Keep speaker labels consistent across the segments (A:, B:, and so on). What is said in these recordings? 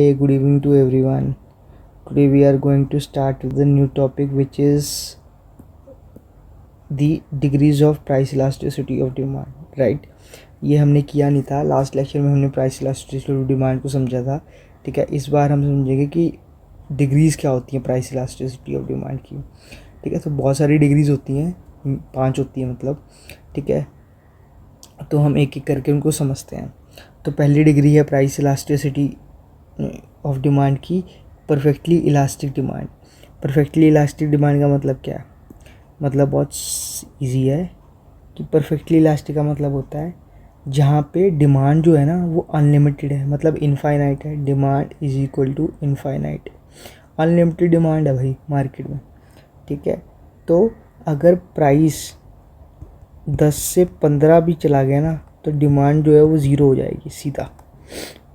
A: Hey, good evening to everyone. Today we are going to start with the new topic, which is the degrees of price elasticity of demand. Right? ये हमने किया नहीं था. Last lecture में हमने price elasticity of demand को समझा था. ठीक है, इस बार हम समझेंगे कि डिग्रीज़ क्या होती हैं प्राइस इलास्टिसिटी ऑफ डिमांड की. ठीक है, तो बहुत सारी डिग्रीज़ होती हैं, 5 होती हैं मतलब. ठीक है, तो हम एक एक करके उनको समझते हैं. तो पहली डिग्री है प्राइस इलास्टिसिटी ऑफ डिमांड की, perfectly elastic demand. Perfectly elastic demand का मतलब क्या है? मतलब बहुत इजी है कि परफेक्टली इलास्टिक का मतलब होता है जहाँ पे डिमांड जो है ना वो अनलिमिटेड है, मतलब इनफाइनाइट है. Demand is equal to infinite. Unlimited demand है भाई मार्केट में. ठीक है, तो अगर प्राइस 10 से 15 भी चला गया ना तो डिमांड जो है वो ज़ीरो हो जाएगी सीधा.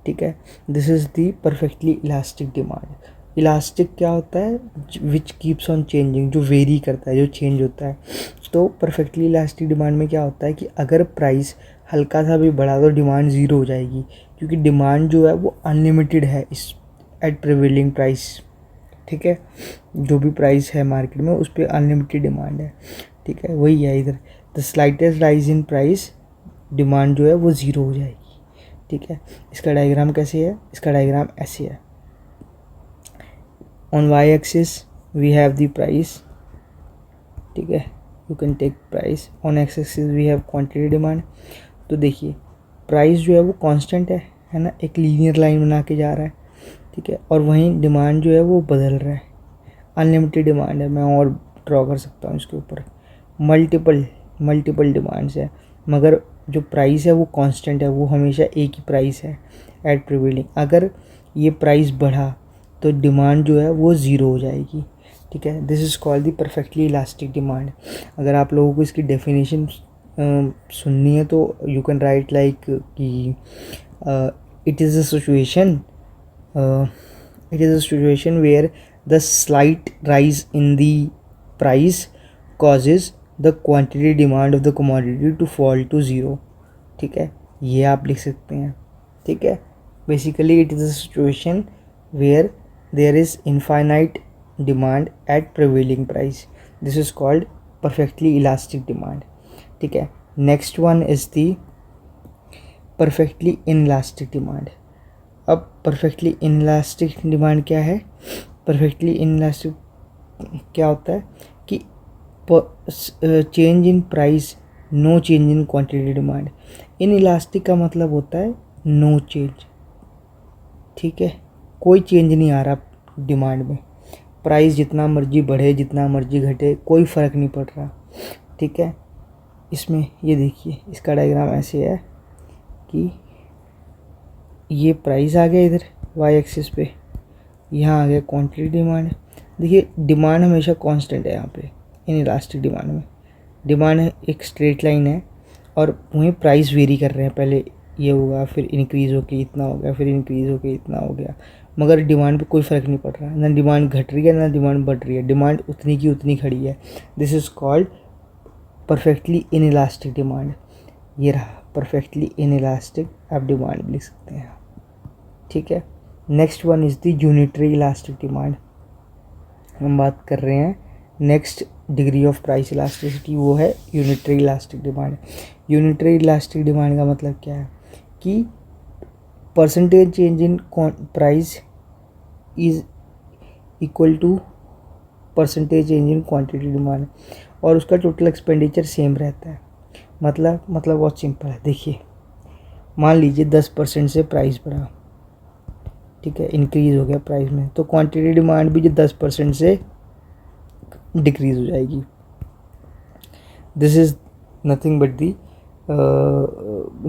A: ठीक है, this is the perfectly elastic demand. Elastic क्या होता है? विच कीप्स ऑन चेंजिंग, जो वेरी करता है, जो चेंज होता है. तो परफेक्टली इलास्टिक डिमांड में क्या होता है कि अगर प्राइस हल्का सा भी बढ़ा तो डिमांड ज़ीरो हो जाएगी, क्योंकि डिमांड जो है वो अनलिमिटेड है इस एट प्रिवेलिंग प्राइस. ठीक है, जो भी प्राइस है मार्केट में उस पर अनलिमिटेड डिमांड है. ठीक है, वही है इधर. The slightest rise in price, demand जो है वो ज़ीरो हो जाएगी. ठीक है, इसका डायग्राम कैसे है? इसका डायग्राम ऐसे है. On Y axis we have the price. ठीक है, you can take price. On X axis we have quantity demand. तो देखिए प्राइस जो है वो कांस्टेंट है ना, एक लीनियर लाइन बना के जा रहा है. ठीक है, और वहीं डिमांड जो है वो बदल रहा है. अनलिमिटेड डिमांड है. मैं और ड्रॉ कर सकता हूँ इसके ऊपर. मल्टीपल डिमांड्स है, मगर जो प्राइस है वो कांस्टेंट है, वो हमेशा एक ही प्राइस है एट प्रिवेलिंग. अगर ये प्राइस बढ़ा तो डिमांड जो है वो ज़ीरो हो जाएगी. ठीक है, this is called the perfectly elastic demand. अगर आप लोगों को इसकी डेफिनेशन सुननी है तो यू कैन राइट लाइक कि it is a situation where the slight rise in the price causes the quantity demand of the commodity to fall to zero. ठीक है, ये आप लिख सकते हैं. ठीक है, basically it is a situation where there is infinite demand at prevailing price. This is called perfectly elastic demand. ठीक है, next one is the perfectly inelastic demand. अब परफेक्टली इनइलास्टिक डिमांड क्या है? परफेक्टली इनइलास्टिक क्या होता है कि change in price, no change in quantity demand. Inelastic का मतलब होता है नो चेंज. ठीक है, कोई चेंज नहीं आ रहा डिमांड में. प्राइस जितना मर्जी बढ़े जितना मर्जी घटे कोई फ़र्क नहीं पड़ रहा. ठीक है, इसमें ये देखिए इसका डायग्राम ऐसे है कि ये प्राइस आ गया इधर वाई एक्सिस पे, यहाँ आ गया क्वांटिटी डिमांड. देखिए डिमांड हमेशा कांस्टेंट है यहाँ पे. इन इलास्टिक डिमांड में डिमांड एक स्ट्रेट लाइन है और वहीं प्राइस वेरी कर रहे हैं. पहले ये हुआ, फिर इंक्रीज़ होके इतना हो गया, फिर इंक्रीज़ होके इतना हो गया, मगर डिमांड पे कोई फ़र्क नहीं पड़ रहा. ना डिमांड घट रही है ना डिमांड बढ़ रही है, डिमांड उतनी की उतनी खड़ी है. This is called perfectly inelastic demand. ये रहा परफेक्टली इन इलास्टिक, आप डिमांड भी लिख सकते हैं. ठीक है, next one is the unitary elastic demand. हम बात कर रहे हैं next degree of price elasticity, वो है unitary elastic demand. Unitary elastic demand का मतलब क्या है कि percentage change in price is equal to percentage change in quantity demand, और उसका टोटल एक्सपेंडिचर सेम रहता है. मतलब बहुत सिंपल है. देखिए मान लीजिए 10% से प्राइस बढ़ा. ठीक है, इंक्रीज़ हो गया प्राइस में, तो क्वांटिटी डिमांड भी जो 10% से डिक्रीज़ हो जाएगी. This is nothing but the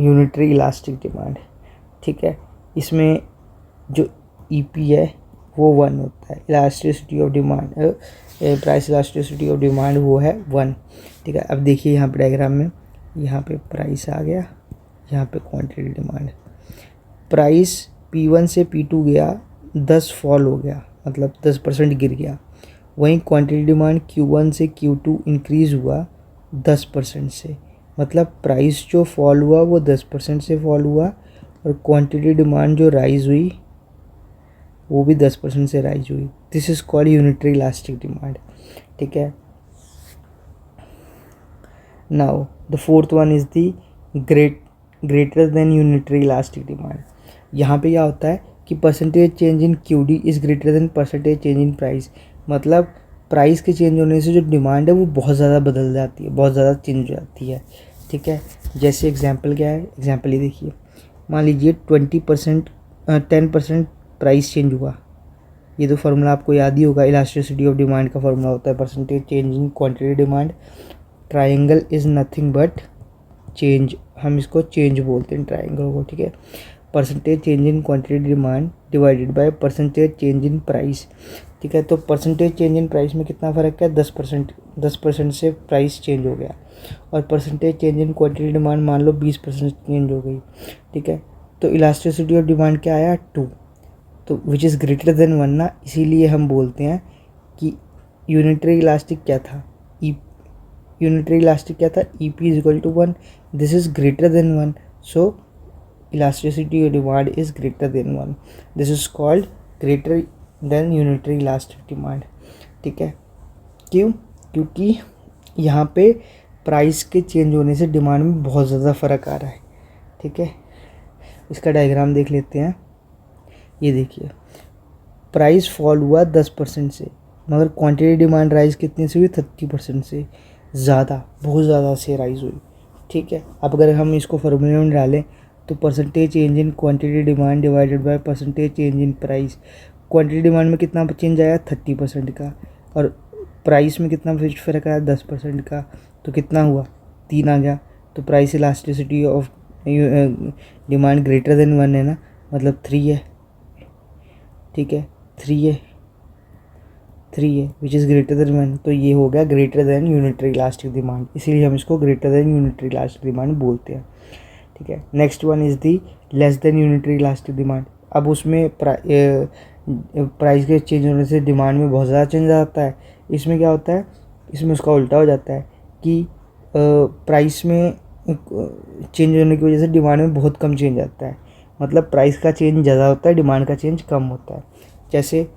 A: unitary elastic demand. ठीक है, इसमें जो ईपी है वो 1 होता है. Elasticity of demand, price elasticity of demand वो है 1. ठीक है, अब देखिए यहाँ पे डायग्राम में, यहाँ पे प्राइस आ गया, यहाँ पे क्वांटिटी डिमांड. प्राइस P1 से P2 गया, 10 फॉल हो गया, मतलब 10% गिर गया. वहीं क्वांटिटी डिमांड Q1 से Q2 इंक्रीज़ हुआ 10% से, मतलब प्राइस जो फॉल हुआ वो 10% से फॉल हुआ, और क्वांटिटी डिमांड जो राइज़ हुई वो भी 10% से राइज हुई। This is called unitary elastic demand, ठीक है। Now the fourth one is the greater than unitary elastic demand. यहाँ पे क्या होता है कि percentage change in QD is greater then percentage change in price. मतलब प्राइस के चेंज होने से जो डिमांड है वो बहुत ज़्यादा बदल जाती है, बहुत ज़्यादा चेंज हो जाती है, ठीक है। जैसे एग्जांपल क्या है, एग्जांपल ये देखिए, मान लीजिए 20% 10% प्राइस चेंज हुआ। ये तो फार्मूला आपको याद ही होगा, इलास्टिसिटी ऑफ डिमांड का फार्मूला होता है percentage change in quantity demand. Triangle is nothing but change, हम इसको चेंज बोलते हैं ट्राइंगल को, ठीक है। Percentage change in quantity demand divided by percentage change in price, ठीक है। तो परसेंटेज चेंज इन प्राइस में कितना फ़र्क है, 10% से प्राइस चेंज हो गया। और percentage change in quantity demand मान लो 20% चेंज हो गई, ठीक है। तो इलास्टिसिटी ऑफ डिमांड क्या आया, 2, तो विच इज़ ग्रेटर देन 1 ना, इसीलिए हम बोलते हैं कि यूनिटरी इलास्टिक क्या था, यूनिटरी इलास्टिक क्या था, E P is equal to 1, this is greater than 1, so elasticity of demand is greater than 1, this is called greater than unitary elastic demand, ठीक है। क्यों, क्योंकि यहाँ पे प्राइस के चेंज होने से डिमांड में बहुत ज़्यादा फ़र्क आ रहा है, ठीक है। इसका डायग्राम देख लेते हैं। ये देखिए, प्राइस फॉल हुआ 10% से, मगर क्वांटिटी डिमांड राइज कितने से हुई, 30% से, ज़्यादा, बहुत ज़्यादा से राइज हुई, ठीक है। अब अगर हम इसको फॉर्मूले में डालें तो percentage change in quantity demand divided by percentage change in price. Quantity demand में कितना चेंज आया, 30% का, और प्राइस में कितना फ़र्क आया, 10% का, तो कितना हुआ, 3 आ गया। तो price elasticity of demand greater than 1 है ना, मतलब 3 है, ठीक है, 3 है विच इज़ ग्रेटर देन 1, तो ये हो गया greater than unitary elastic demand, इसीलिए हम इसको greater than unitary elastic demand बोलते हैं, ठीक है। Next one is the less than unitary elastic demand. अब उसमें प्राइस के चेंज होने से डिमांड में बहुत ज़्यादा चेंज आता है। इसमें क्या होता है, इसमें उसका उल्टा हो जाता है कि प्राइस में चेंज होने की वजह से डिमांड में बहुत कम चेंज आता है। मतलब प्राइस का चेंज ज़्यादा होता है, डिमांड का चेंज कम होता है। जैसे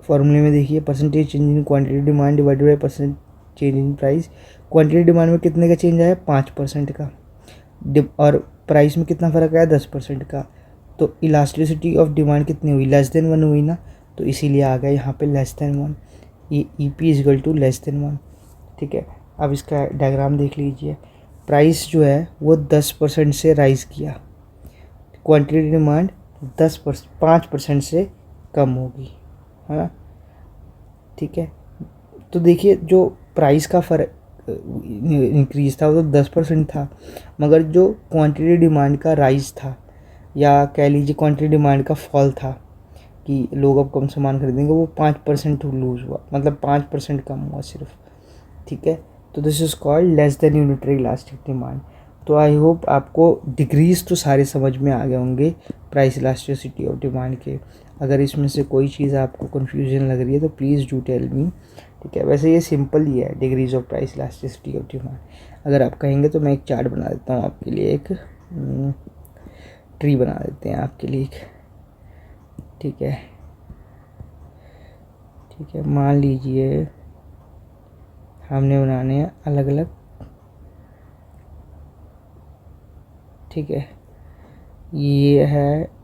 A: फॉर्मूले में देखिए, percentage change in quantity demand divided by percent change in price. Quantity demand में कितने का चेंज आया, 5% का, और प्राइस में कितना फ़र्क आया, 10% का। तो इलास्टिसिटी ऑफ डिमांड कितनी हुई, लेस देन 1 हुई ना, तो इसीलिए आ गया यहाँ पे लेस देन 1, ये E P is equal to less than 1, ठीक है। अब इसका डायग्राम देख लीजिए, प्राइस जो है वो 10% से राइज़ किया, क्वांटिटी डिमांड 5% से कम होगी, है ना, ठीक है। तो देखिए, जो प्राइस का फ़र्क इंक्रीज था वो तो 10% था, मगर जो क्वांटिटी डिमांड का राइज था, या कह लीजिए क्वांटिटी डिमांड का फॉल था कि लोग अब कम सामान खरीदेंगे, वो 5% लूज़ हुआ, मतलब 5% कम हुआ सिर्फ, ठीक है। तो this is called less than unitary elastic demand. तो आई होप आपको डिग्रीज तो सारे समझ में आ गए होंगे प्राइस इलास्टिसिटी ऑफ डिमांड के। अगर इसमें से कोई चीज़ आपको कन्फ्यूजन लग रही है तो प्लीज़ डू टेल मी, ठीक है। वैसे ये सिंपल ही है, degrees of price elasticity of demand. अगर आप कहेंगे तो मैं एक चार्ट बना देता हूँ आपके लिए, एक ट्री बना देते हैं आपके लिए एक, ठीक है, ठीक है। मान लीजिए हमने बनाने हैं अलग अलग, ठीक है। ये है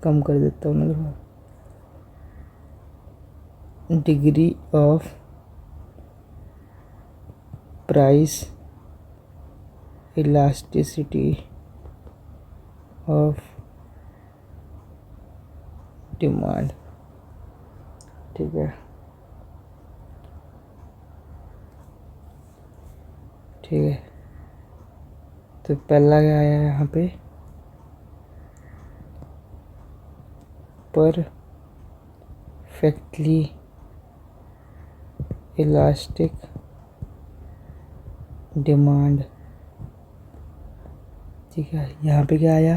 A: कम कर देता हूँ मैं थोड़ा, degree of price elasticity of demand, ठीक है, ठीक है। तो पहला क्या आया यहाँ पे, परफेक्टली इलास्टिक डिमांड, ठीक है। यहाँ पे क्या आया,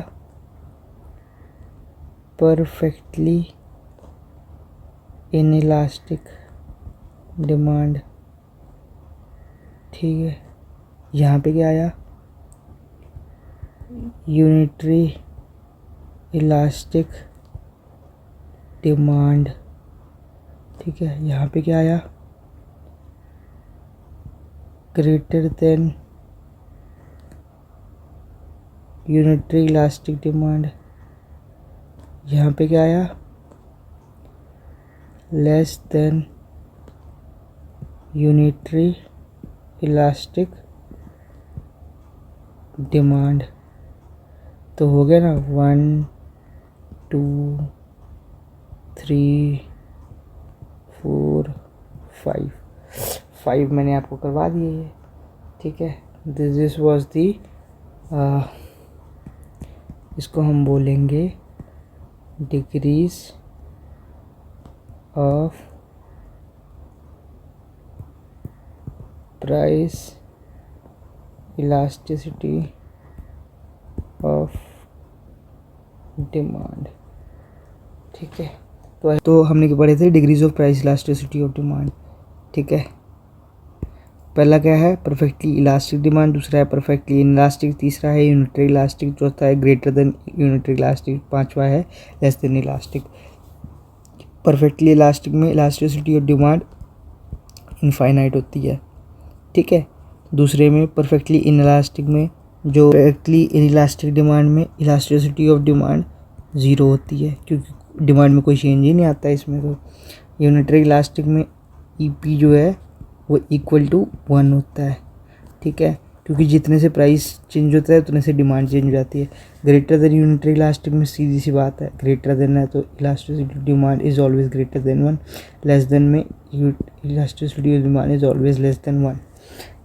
A: परफेक्टली इनइलास्टिक डिमांड, ठीक है। यहाँ पे क्या आया, यूनिटरी इलास्टिक डिमांड, ठीक है। यहाँ पे क्या आया, greater than unitary elastic demand. यहाँ पे क्या आया, less than unitary elastic demand. तो हो गया ना 1 2 3 4 5 मैंने आपको करवा दिए ये, ठीक है। दिस वॉज दी, इसको हम बोलेंगे decrease of price elasticity of demand, ठीक है। तो हमने पढ़े थे degrees of price elasticity of demand, ठीक है। पहला क्या है, परफेक्टली इलास्टिक डिमांड, दूसरा है परफेक्टली इनइलास्टिक, तीसरा है यूनिटरी इलास्टिक, चौथा है ग्रेटर देन यूनिटरी इलास्टिक, पांचवा है less than elastic. Perfectly elastic में इलास्टिसिटी ऑफ डिमांड इनफाइनाइट होती है, ठीक है। दूसरे में परफेक्टली इनइलास्टिक में, जो परफेक्टली इनइलास्टिक डिमांड में इलास्टिसिटी ऑफ डिमांड ज़ीरो होती है, क्योंकि डिमांड में कोई चेंज ही नहीं आता है इसमें। तो यूनिटरी इलास्टिक में ईपी जो है वो इक्वल टू 1 होता है, ठीक है, क्योंकि जितने से प्राइस चेंज होता है उतने से डिमांड चेंज हो जाती है। ग्रेटर देन यूनिटरी इलास्टिक में सीधी सी बात है, ग्रेटर देन है तो elasticity demand is always greater than 1, less than में elasticity demand is always less than 1,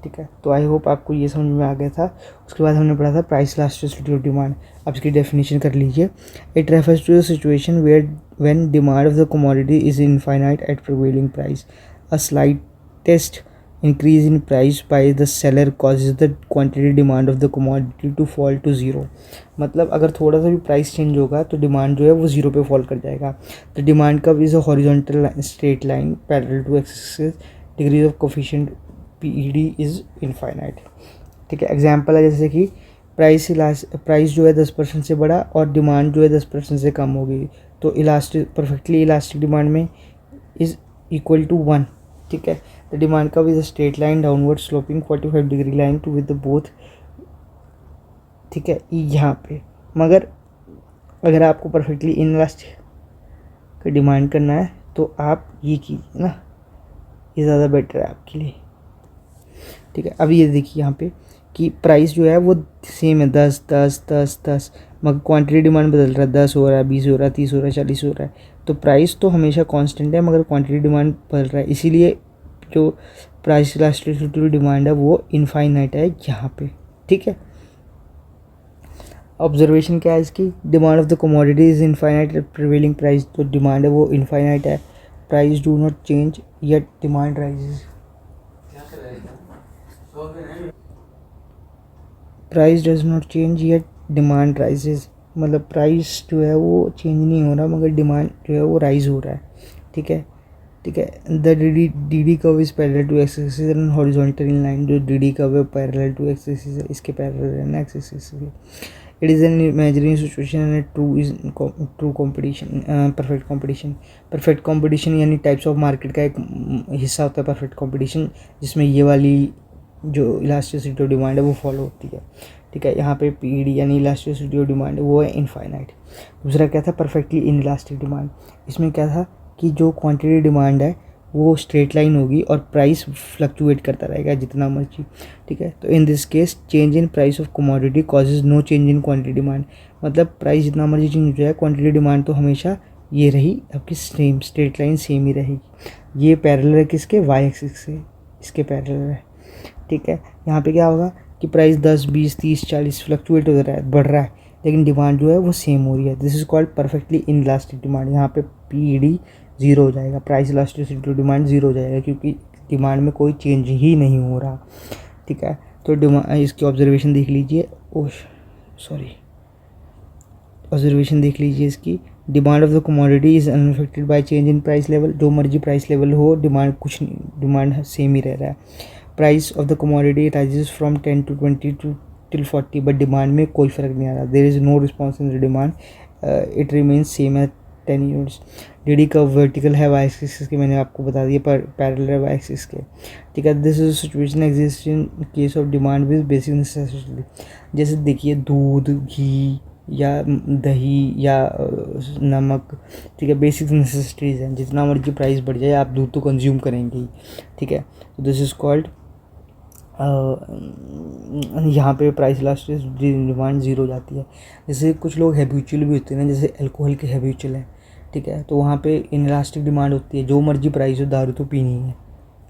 A: ठीक है। तो आई होप आपको ये समझ में आ गया था। उसके बाद हमने पढ़ा था प्राइस इलास्टिसिटी ऑफ डिमांड। अब इसकी डेफिनेशन कर लीजिए। It refers to the situation where when demand of the commodity is infinite at prevailing price, a slightest increase in price by the seller causes the quantity demand of the commodity to fall to zero। मतलब अगर थोड़ा सा भी price change होगा तो demand जो है वो ज़ीरो पे फॉल कर जाएगा। The demand curve is a horizontal straight line parallel to axis, degree of coefficient PED is infinite, ठीक है। एग्जांपल है जैसे कि प्राइस जो है 10% से बढ़ा और डिमांड जो है 10% से कम हो गई, तो परफेक्टली इलास्टिक डिमांड में इज़ इक्वल टू 1, ठीक है। The demand curve is a straight line downward sloping 45 degree line to with both, ठीक है, यहाँ पे। मगर अगर आपको परफेक्टली इनइलास्टिक का डिमांड करना है तो आप ये कीजिए ना, ये ज़्यादा बेटर है आपके लिए, ठीक है। अब ये देखिए यहाँ पे कि प्राइस जो है वो सेम है 10 10 10 10, मगर क्वांटिटी डिमांड बदल रहा है, 10 हो रहा है, 20 हो रहा है, 30 हो रहा है, 40 हो रहा है। तो प्राइस तो हमेशा कांस्टेंट है मगर क्वांटिटी डिमांड बदल रहा है, इसीलिए जो प्राइस इलास्टिसिटी डिमांड है वो इनफाइनाइट है यहाँ पे, ठीक है। ऑब्जर्वेशन क्या है इसकी, demand of the commodity is infinite at prevailing price, तो डिमांड है वो इनफाइनाइट है, price do not change yet demand rises. Price does not change yet demand rises, मतलब प्राइस जो है वो चेंज नहीं हो रहा मगर डिमांड जो है वो राइज हो रहा है, ठीक है, ठीक है। The D D curve is parallel to X axis and horizontal in line, जो डी डी कर्व है पैरेलल टू एक्स एक्सिस है, इसके पैरेलल है ना एक्स एक्सिस के। It is an imaginary situation and true competition, perfect competition. Perfect competition यानी types of market का एक हिस्सा होता है परफेक्ट कॉम्पिटिशन, जिसमें ये वाली जो इलास्टिसिटी ऑफ डिमांड है वो फॉलो होती है, ठीक है। यहाँ पे पीईडी यानी इलास्टिसिटी ऑफ डिमांड है वो है इनफाइनाइट। दूसरा क्या था, परफेक्टली इनइलास्टिक डिमांड। इसमें क्या था कि जो क्वांटिटी डिमांड है वो स्ट्रेट लाइन होगी और प्राइस फ्लक्चुएट करता रहेगा जितना मर्जी, ठीक है। तो in this case change in price of commodity causes no change in quantity demand, मतलब प्राइस जितना मर्जी चेंज हो जाए क्वांटिटी डिमांड तो हमेशा ये रही आपकी सेम, स्ट्रेट लाइन सेम ही रहेगी। ये पैरेलल है किसके, वाई एक्सिस से, इसके पैरेलल है, ठीक है। यहाँ पे क्या होगा कि प्राइस 10 20 30 40 फ्लक्चुएट हो रहा है, बढ़ रहा है, लेकिन डिमांड जो है वो सेम हो रही है। This is called perfectly inelastic demand. यहाँ पे पीईडी ज़ीरो हो जाएगा, प्राइस इलास्टिसिटी डिमांड ज़ीरो हो जाएगा, क्योंकि डिमांड में कोई चेंज ही नहीं हो रहा, ठीक है। तो इसकी ऑब्जर्वेशन देख लीजिए, ऑब्जर्वेशन देख लीजिए इसकी, demand of the commodity is unaffected by change in price level, जो मर्जी प्राइस लेवल हो डिमांड कुछ नहीं, डिमांड सेम ही रह रहा है. Price of the commodity rises from 10 to 20 to till 40, but demand में कोई फ़र्क नहीं आ रहा. There is no response in the demand, it remains same as 10 units. D का वर्टिकल है वाई एक्सिस के, मैंने आपको बता दिया, पर पैरेलल है वाई एक्सिस के. ठीक है, this is situation exist in case of demand with basic necessity. जैसे देखिए दूध, घी या दही या नमक, ठीक है, बेसिक नेसेसिटीज़ हैं. जितना मर्जी प्राइस बढ़ जाए आप दूध तो कंज्यूम करेंगे ही. ठीक है, दिस इज़ कॉल्ड, यहाँ पे प्राइस लास्ट डिमांड ज़ीरो हो जाती है. जैसे कुछ लोग हैबिचुअल भी होते हैं ना, जैसे अल्कोहल के हैबिचुअल हैं. ठीक है, तो वहाँ पे इनलास्टिक डिमांड होती है, जो मर्जी प्राइस हो दारू तो पीनी है.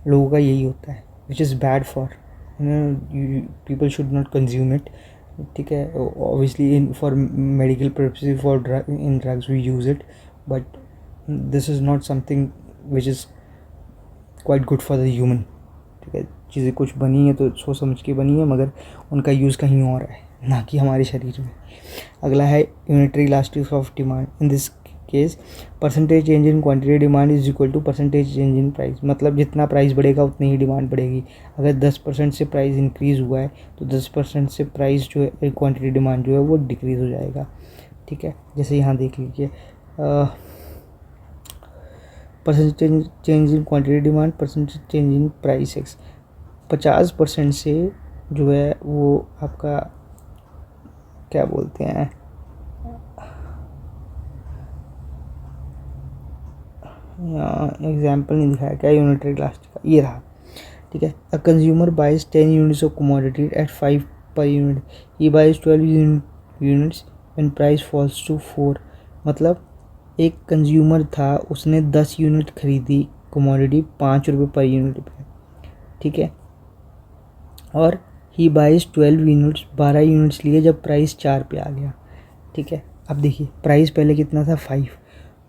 A: लोगों का यही होता है, which is bad for people should not consume it. ठीक है, obviously in for medical purposes, for drug, in drugs we use it, but this is not something which is quite good for the human. ठीक है, चीज़ें कुछ बनी है तो सोच समझ के बनी है, मगर उनका यूज़ कहीं और है, ना कि हमारे शरीर में. अगला है unitary elasticity of demand. In this case percentage change in quantity demand is equal to percentage change in price. मतलब जितना प्राइस बढ़ेगा उतनी ही डिमांड बढ़ेगी. अगर 10% से प्राइस इंक्रीज़ हुआ है तो 10% से प्राइस जो है, क्वांटिटी डिमांड जो है वो डिक्रीज़ हो जाएगा. ठीक है, जैसे यहाँ देख लीजिए, percentage change in quantity demand, percentage change in price x. 50% से जो है वो आपका क्या बोलते हैं, यहाँ एग्जाम्पल नहीं दिखाया क्या यूनिटरी इलास्टिक का, ये रहा. ठीक है, a consumer buys 10 units of commodity at 5 per unit, he buys 12 units when price falls to 4. मतलब एक कंज्यूमर था, उसने 10 यूनिट खरीदी कमोडिटी 5 रुपये पर यूनिट पे. ठीक है, और ही बाइज 12 यूनिट्स, 12 यूनिट्स लिए जब प्राइस 4 पे आ गया. ठीक है, अब देखिए प्राइस पहले कितना था 5,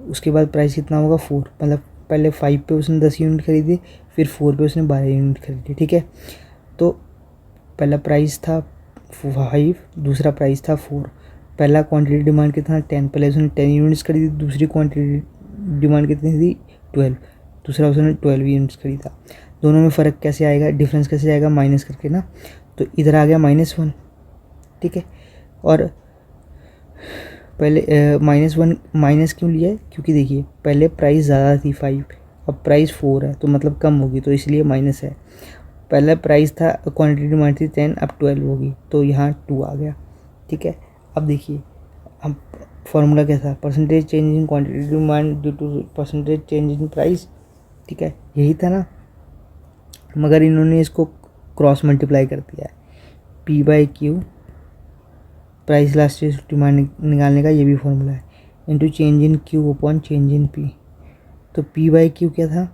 A: उसके बाद प्राइस कितना होगा 4. मतलब पहले 5 पे उसने 10 यूनिट खरीदी, फिर 4 पे उसने 12 यूनिट खरीदी. ठीक है, तो पहला प्राइस था 5, दूसरा प्राइस था 4. पहला क्वांटिटी डिमांड कितना 10, पहले उसने 10 यूनिट्स खरीदी, दूसरी क्वांटिटी डिमांड कितनी थी 12, दूसरा उसने 12 यूनिट्स खरीदा. दोनों में फ़र्क कैसे आएगा, डिफरेंस कैसे आएगा, माइनस करके ना. तो इधर आ गया -1. ठीक है, और पहले -1 माइनस क्यों लिया है, क्योंकि देखिए पहले प्राइस ज़्यादा थी 5, अब प्राइस 4 है, तो मतलब कम होगी, तो इसलिए माइनस है. पहला प्राइस था, क्वांटिटी डिमांड थी 10, अब 12 होगी, तो यहाँ 2 आ गया. ठीक है, अब देखिए अब फॉर्मूला क्या था, percentage change in quantity demand due to percentage change in price. ठीक है, यही था ना, मगर इन्होंने इसको क्रॉस मल्टीप्लाई कर दिया है. P/Q प्राइस इलास्टिसिटी डिमांड निकालने का ये भी फॉर्मूला है, into change in Q upon change in P. तो P/Q क्या था,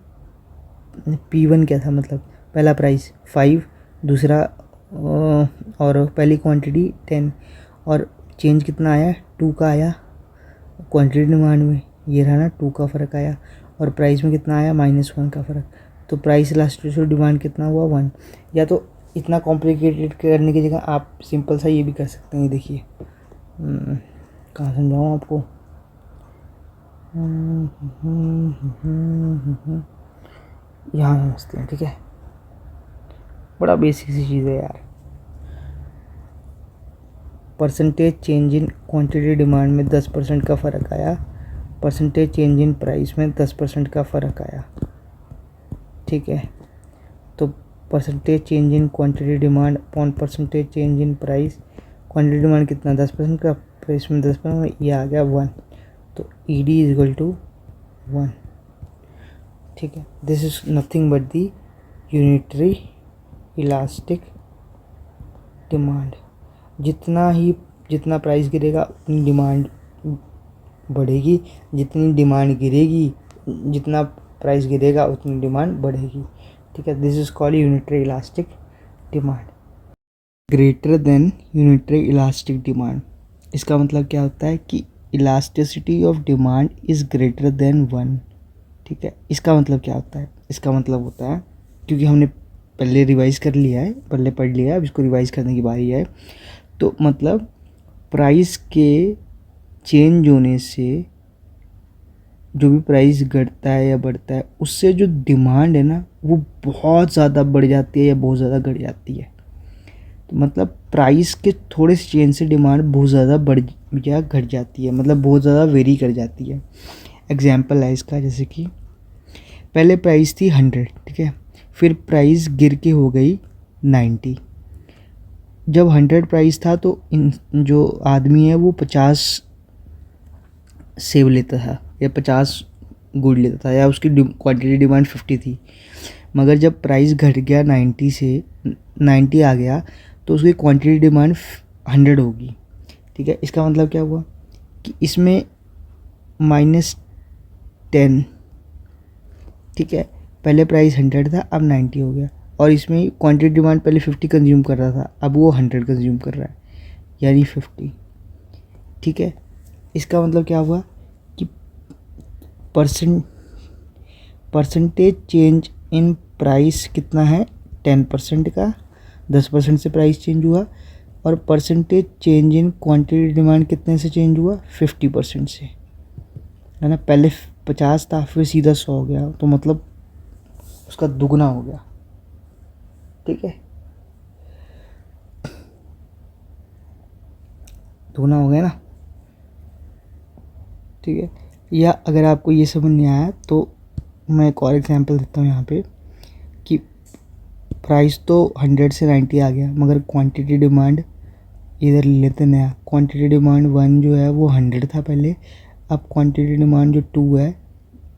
A: P1 क्या था, मतलब पहला प्राइस 5, दूसरा और पहली क्वांटिटी 10, और चेंज कितना आया 2 का आया क्वांटिटी डिमांड में, ये रहा ना 2 का फ़र्क आया, और प्राइस में कितना आया -1 का फ़र्क. तो प्राइस इलास्टिसिटी डिमांड कितना हुआ 1. या तो इतना कॉम्प्लिकेटेड करने की जगह आप सिंपल सा ये भी कर सकते हैं. देखिए कहाँ समझाऊँ आपको, यहाँ समझते हैं. ठीक है, बड़ा बेसिक सी चीज़ है यार. Percentage change in quantity demand में 10% का फ़र्क आया, परसेंटेज चेंज इन प्राइस में 10% का फ़र्क आया. ठीक है, तो percentage change in quantity demand upon percentage change in price, quantity demand कितना 10% का, प्राइस में 10%, ये आ गया 1. तो ED इज इक्वल टू 1. ठीक है, this is nothing but the unitary elastic demand. जितना प्राइस गिरेगा उतनी डिमांड बढ़ेगी, जितनी डिमांड गिरेगी, जितना प्राइस गिरेगा उतनी डिमांड बढ़ेगी. ठीक है, this is called unitary elastic demand. Greater than unitary elastic demand, इसका मतलब क्या होता है कि elasticity of demand is greater than 1. ठीक है, इसका मतलब क्या होता है, इसका मतलब होता है, क्योंकि हमने पहले रिवाइज़ कर लिया है, पहले पढ़ लिया है, अब इसको रिवाइज़ करने की बारी है. तो मतलब प्राइस के चेंज होने से जो भी प्राइस घटता है या बढ़ता है उससे जो डिमांड है ना वो बहुत ज़्यादा बढ़ जाती है या बहुत ज़्यादा घट जाती है। तो मतलब प्राइस के थोड़े से चेंज से डिमांड बहुत ज़्यादा बढ़ या घट जाती है, मतलब बहुत ज़्यादा वेरी कर जाती है। एग्जाम्पल है इसका, जैसे कि पहले प्राइस थी 100, ठीक है, फिर प्राइस गिर के हो गई 90। जब 100 प्राइस था तो इन जो आदमी है वो 50 सेव लेता था या 50 गुड़ लेता था, या उसकी क्वांटिटी डिमांड 50 थी। मगर जब प्राइस घट गया 90 से 90 आ गया तो उसकी क्वांटिटी डिमांड 100 होगी, ठीक है। इसका मतलब क्या हुआ कि इसमें -10, ठीक है, पहले प्राइस 100 था अब 90 हो गया, और इसमें क्वांटिटी डिमांड पहले 50 कंज्यूम कर रहा था अब वो 100 कंज्यूम कर रहा है, यानी 50, ठीक है। इसका मतलब क्या हुआ कि परसेंटेज चेंज इन प्राइस कितना है 10% का, 10% से प्राइस चेंज हुआ, और percentage change in quantity demand कितने से चेंज हुआ 50% से, है ना। पहले 50 था फिर सीधा 100 हो गया, तो मतलब उसका दुगना हो गया, ठीक है, दुगना हो गया ना, ठीक है। या अगर आपको ये समझ नहीं आया तो मैं एक और एग्जांपल देता हूँ यहाँ पे कि प्राइस तो 100 से 90 आ गया, मगर क्वांटिटी डिमांड इधर ले लेते नया, क्वांटिटी डिमांड 1 जो है वो 100 था पहले, अब क्वांटिटी डिमांड जो 2 है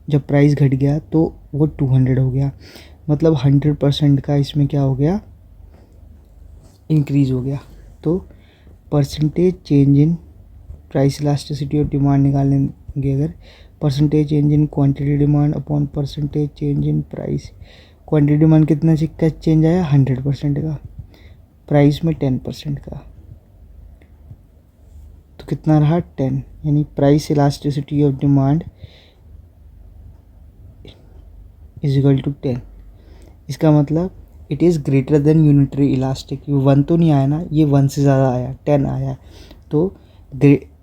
A: जब प्राइस घट गया तो वो 200 हो गया, मतलब 100% का इसमें क्या हो गया, इंक्रीज़ हो गया। तो percentage change in price elasticity और डिमांड निकालेंगे अगर, percentage change in quantity demand upon percentage change in price, quantity demand कितना का चेंज आया 100% का, प्राइस में 10% का, तो कितना रहा 10, यानी price elasticity of demand is equal to 10। इसका मतलब it is greater than unitary elastic, 1 तो नहीं आया ना, ये 1 से ज़्यादा आया 10 आया। तो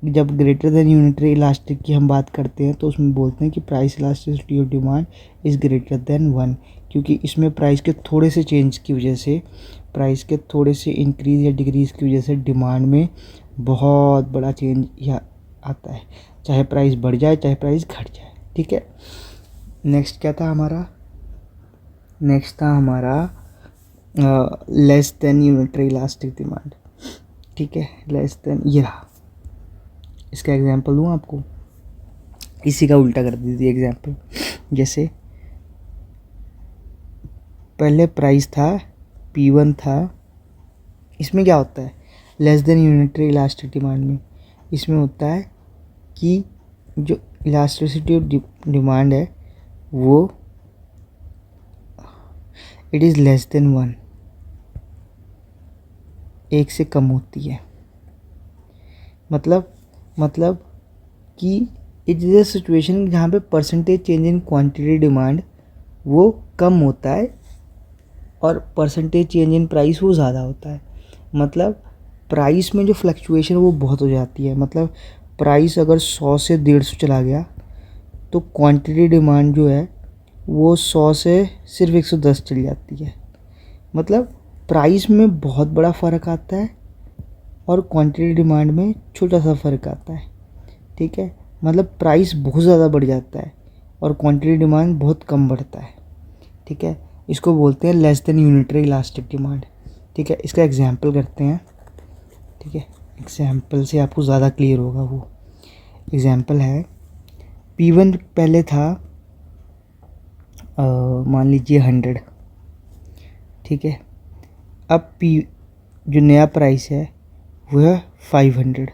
A: जब ग्रेटर देन यूनिटरी इलास्टिक की हम बात करते हैं तो उसमें बोलते हैं कि price elasticity of demand is greater than 1, क्योंकि इसमें प्राइस के थोड़े से चेंज की वजह से, प्राइस के थोड़े से इंक्रीज़ या डिक्रीज़ की वजह से डिमांड में बहुत बड़ा चेंज या आता है, चाहे प्राइस बढ़ जाए चाहे प्राइस घट जाए, ठीक है। नेक्स्ट क्या था हमारा, नेक्स्ट था हमारा less than unitary elastic demand, ठीक है, लेस देन, ये रहा। इसका एग्जांपल दूँ आपको, इसी का उल्टा कर दीजिए एग्जांपल। जैसे पहले प्राइस था P1 था, इसमें क्या होता है less than unitary elastic demand में, इसमें होता है कि जो इलास्टिसिटी ऑफ डिमांड है वो इट इज़ लेस देन 1, एक से कम होती है, मतलब कि इट इज़ अ सिचुएशन जहाँ पे percentage change in quantity demand वो कम होता है और परसेंटेज चेंज इन प्राइस वो ज़्यादा होता है। मतलब प्राइस में जो फ्लक्चुएशन वो बहुत हो जाती है, मतलब प्राइस अगर 100 से 150 चला गया तो क्वांटिटी डिमांड जो है वो 100 से सिर्फ 110 चली जाती है, मतलब प्राइस में बहुत बड़ा फ़र्क आता है और क्वांटिटी डिमांड में छोटा सा फ़र्क आता है, ठीक है। मतलब प्राइस बहुत ज़्यादा बढ़ जाता है और क्वांटिटी डिमांड बहुत कम बढ़ता है, ठीक है। इसको बोलते हैं less than unitary elastic demand, ठीक है। इसका एग्जांपल करते हैं, ठीक है, एग्जांपल से आपको ज़्यादा क्लियर होगा। वो एग्जांपल है P1 पहले था मान लीजिए 100, ठीक है, अब जो नया प्राइस है वो है 500।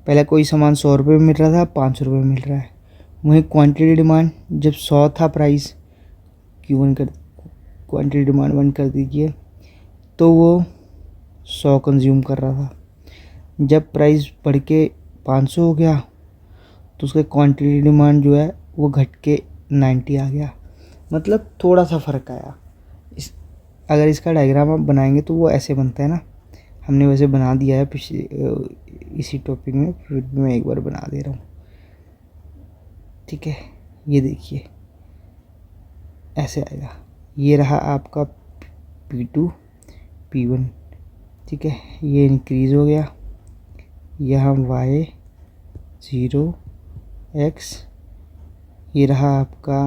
A: पहले कोई सामान 100 रुपये में मिल रहा था, 500 रुपये में मिल रहा है। वहीं क्वांटिटी डिमांड जब 100 था प्राइस, क्वांटिटी डिमांड 1 कर दीजिए, तो वो 100 कंज्यूम कर रहा था। जब प्राइस बढ़ के 500 हो गया तो उसका क्वांटिटी डिमांड जो है वो घट के 90 आ गया, मतलब थोड़ा सा फ़र्क आया। अगर इसका डायग्राम आप बनाएंगे तो वो ऐसे बनता है ना, हमने वैसे बना दिया है पिछले इसी टॉपिक में, फिर भी मैं एक बार बना दे रहा हूँ। ठीक है, ये देखिए ऐसे आएगा। ये रहा आपका P2 P1, ठीक है, ये इंक्रीज़ हो गया। यहाँ Y 0x, ये रहा आपका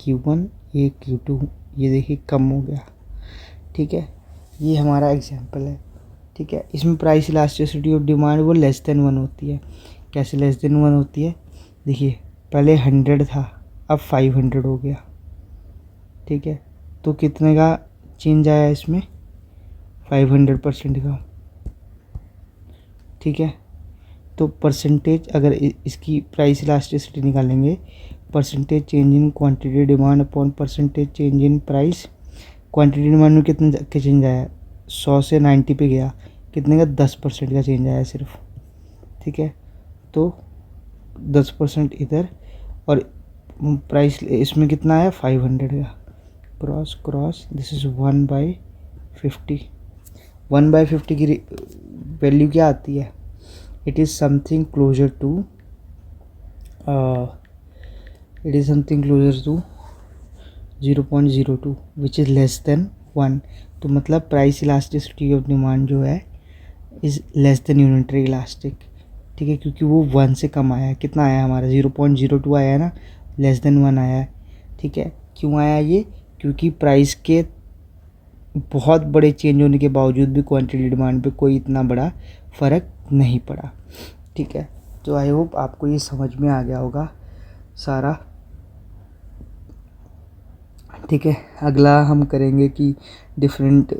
A: Q1, ये Q2, ये देखिए कम हो गया। ठीक है, ये हमारा एग्जाम्पल है। ठीक है, इसमें प्राइस इलास्टिसिटी ऑफ डिमांड वो लेस देन 1 होती है। कैसे लेस देन 1 होती है? देखिए पहले 100 था, अब 500 हो गया। ठीक है, तो कितने का चेंज आया इसमें? 500% का। ठीक है, तो परसेंटेज अगर इसकी प्राइस इलास्टिसिटी निकालेंगे, percentage change in quantity demand upon percentage change in price. Quantity demand में कितने का चेंज आया? 100 से 90 पे गया, कितने का? 10% का चेंज आया सिर्फ। ठीक है, तो 10% इधर, और प्राइस इसमें कितना आया? 500 का। Cross cross, this is 1/50। 1/50 की वैल्यू क्या आती है? It is something closer to 0.02 which is less than 1। तो मतलब प्राइस इलास्टिसिटी ऑफ डिमांड जो है is less than unitary elastic. ठीक है, क्योंकि वो 1 से कम आया है। कितना आया हमारा? 0.02 आया है ना, लेस देन 1 आया है। ठीक है, क्यों आया ये? क्योंकि प्राइस के बहुत बड़े चेंज होने के बावजूद भी क्वांटिटी डिमांड पे कोई इतना बड़ा फ़र्क नहीं पड़ा। ठीक है, तो आई होप आपको ये समझ में आ गया होगा सारा। ठीक है, अगला हम करेंगे कि डिफरेंट